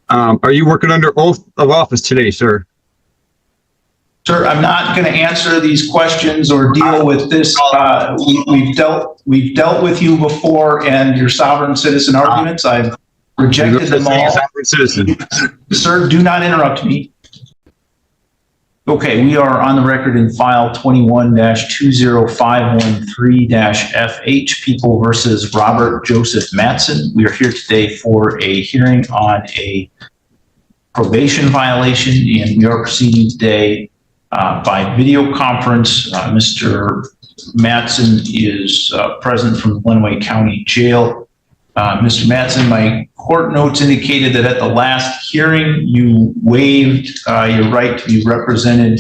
Are you working under oath of office today, sir? Sir, I'm not going to answer these questions or deal with this. We've dealt with you before, and your sovereign citizen arguments, I've rejected them all. Sovereign citizen. Sir, do not interrupt me. Okay, we are on the record in file 21-20513-FH, People versus Robert Joseph Mattson. We are here today for a hearing on a probation violation, and we are proceeding today by video conference. Mr. Mattson is present from the Lenawee County Jail. Mr. Mattson, my court notes indicated that at the last hearing, you waived your right to be represented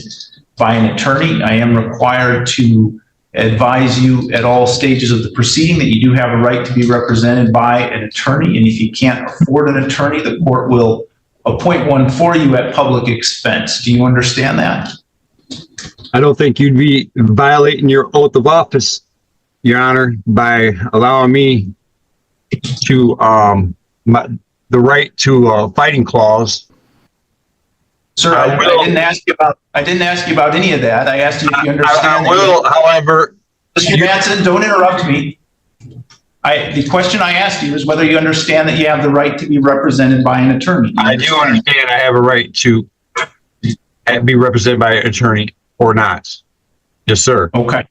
by an attorney. I am required to advise you at all stages of the proceeding that you do have a right to be represented by an attorney, and if you can't afford an attorney, the court will appoint one for you at public expense. Do you understand that? I don't think you'd be violating your oath of office, Your Honor, by allowing me to the right to a fighting clause. Sir, I didn't ask you about any of that. I asked you if you understand. I will, however, Mr. Mattson, don't interrupt me. The question I asked you is whether you understand that you have the right to be represented by an attorney. I do understand I have a right to be represented by an attorney or not. Yes, sir. Okay.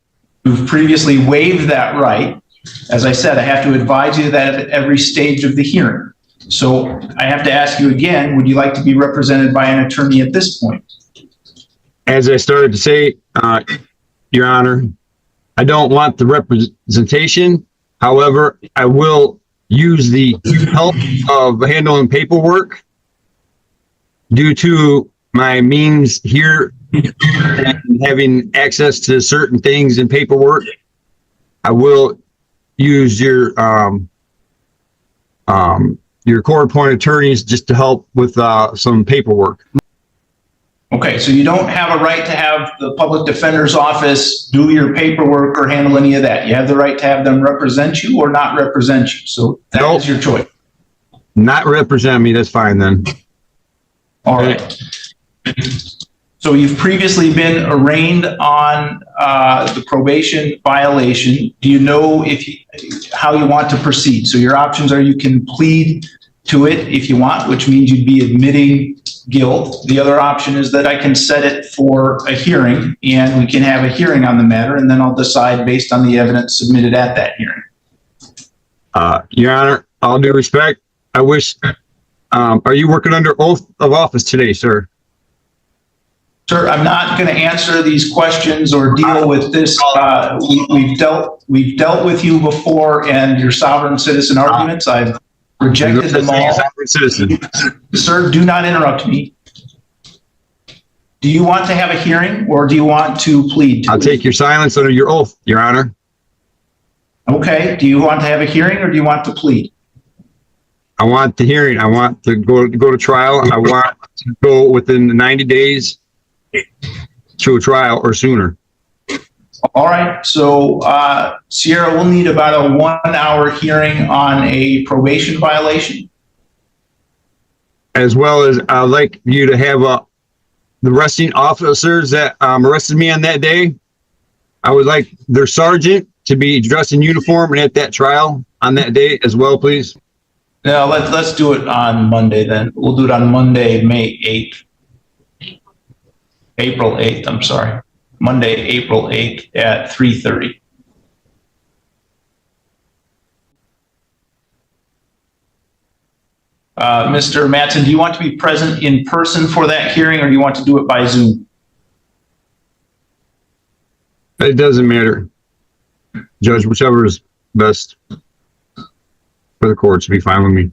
You've previously waived that right. As I said, I have to advise you that at every stage of the hearing. So I have to ask you again, would you like to be represented by an attorney at this point? As I started to say, Your Honor, I don't want the representation. However, I will use the help of handling paperwork due to my means here and having access to certain things in paperwork. I will use your court-appointed attorneys just to help with some paperwork. Okay, so you don't have a right to have the public defender's office do your paperwork or handle any of that. You have the right to have them represent you or not represent you. So that is your choice. Not represent me, that's fine then. All right. So you've previously been arraigned on the probation violation. Do you know how you want to proceed? So your options are you can plead to it if you want, which means you'd be admitting guilt. The other option is that I can set it for a hearing and we can have a hearing on the matter, and then I'll decide based on the evidence submitted at that hearing. Your Honor, all due respect, I wish, are you working under oath of office today, sir? Sir, I'm not going to answer these questions or deal with this. We've dealt with you before, and your sovereign citizen arguments, I've rejected them all. Sovereign citizen. Sir, do not interrupt me. Do you want to have a hearing or do you want to plead? I'll take your silence under your oath, Your Honor. Okay. Do you want to have a hearing or do you want to plead? I want the hearing. I want to go to trial. I want to go within the 90 days to a trial or sooner. All right. So Sierra will need about a 1-hour hearing on a probation violation. As well as I'd like you to have the arresting officers that arrested me on that day. I would like their sergeant to be dressed in uniform and at that trial on that day as well, please. Now let's do it on Monday then. We'll do it on Monday, April 8th, I'm sorry. Monday, April 8th at 3:30. Mr. Mattson, do you want to be present in person for that hearing or do you want to do it by Zoom? It doesn't matter. Judge, whichever is best for the courts, be fine with me.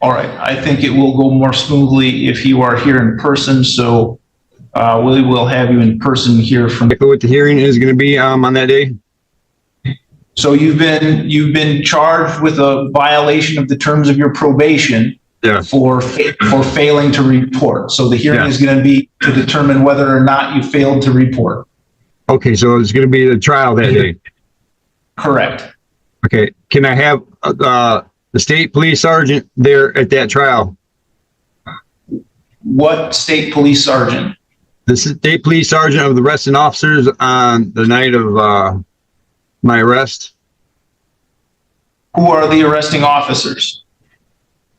All right, I think it will go more smoothly if you are here in person, so we will have you in person here from. What the hearing is going to be on that day? So you've been charged with a violation of the terms of your probation. Yeah. For failing to report. So the hearing is going to be to determine whether or not you failed to report. Okay, so it's going to be the trial that day. Correct. Okay, can I have the state police sergeant there at that trial. What state police sergeant? The state police sergeant of the arresting officers on the night of my arrest. Who are the arresting officers?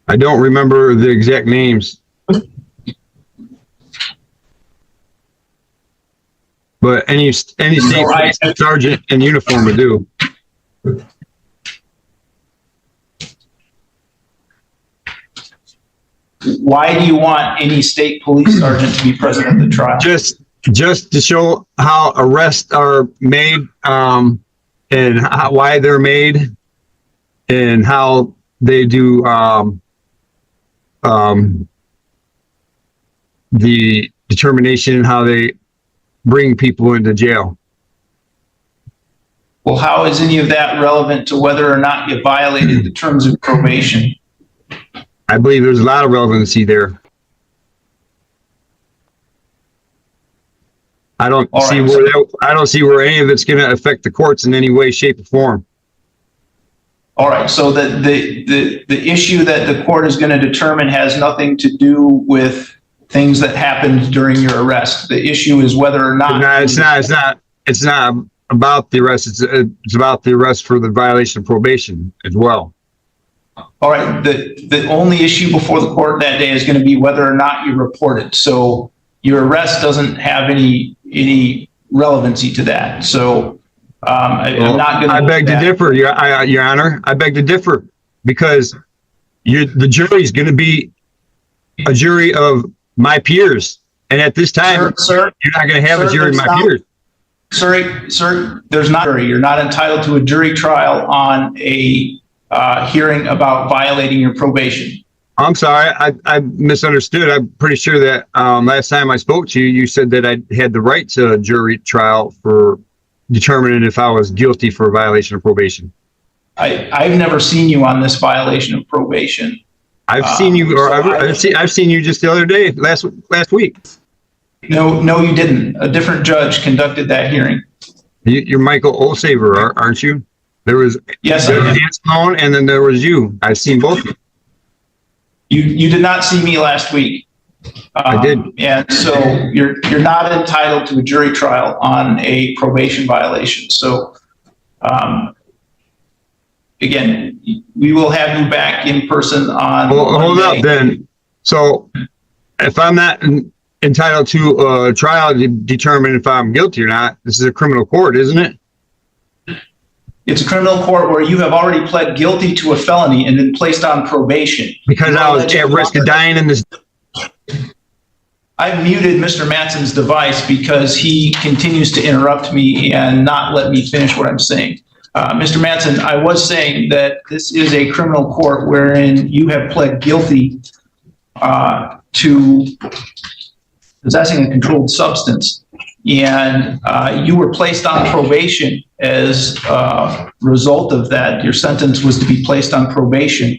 I don't remember the exact names. But any state police sergeant in uniform would do. Why do you want any state police sergeant to be present at the trial? Just to show how arrests are made, and why they're made, and how they do the determination, how they bring people into jail. Well, how is any of that relevant to whether or not you violated the terms of probation? I believe there's a lot of relevancy there. I don't see where any of it's going to affect the courts in any way, shape, or form. All right. So the issue that the court is going to determine has nothing to do with things that happened during your arrest. The issue is whether or not. No, it's not about the arrest. It's about the arrest for the violation of probation as well. All right. The only issue before the court that day is going to be whether or not you reported. So your arrest doesn't have any relevancy to that. So I'm not going to. I beg to differ, Your Honor. I beg to differ because the jury is going to be a jury of my peers, and at this time, sir, you're not going to have a jury of my peers. Sir, there's not. You're not entitled to a jury trial on a hearing about violating your probation. I'm sorry, I misunderstood. I'm pretty sure that last time I spoke to you, you said that I had the right to a jury trial for determining if I was guilty for a violation of probation. I've never seen you on this violation of probation. I've seen you, or I've seen you just the other day, last week. No, you didn't. A different judge conducted that hearing. You're Michael Olsaver, aren't you? There was yes, Sloan, and then there was you. I've seen both. You did not see me last week. I did. And so you're not entitled to a jury trial on a probation violation. So again, we will have you back in person on. Well, hold up then. So if I'm not entitled to a trial to determine if I'm guilty or not, this is a criminal court, isn't it? It's a criminal court where you have already pled guilty to a felony and been placed on probation. Because I was at risk of dying in this. I've muted Mr. Matson's device because he continues to interrupt me and not let me finish what I'm saying. Mr. Matson, I was saying that this is a criminal court wherein you have pled guilty to possessing a controlled substance, and you were placed on probation as a result of that. Your sentence was to be placed on probation.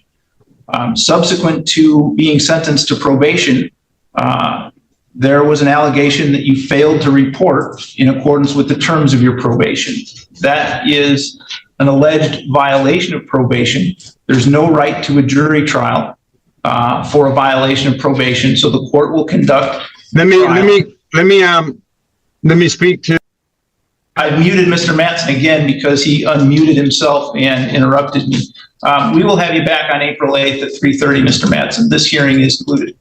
Subsequent to being sentenced to probation, there was an allegation that you failed to report in accordance with the terms of your probation. That is an alleged violation of probation. There's no right to a jury trial for a violation of probation, so the court will conduct. Let me speak to. I've muted Mr. Matson again because he unmuted himself and interrupted me. We will have you back on April 8th at 3:30, Mr. Matson. This hearing is concluded.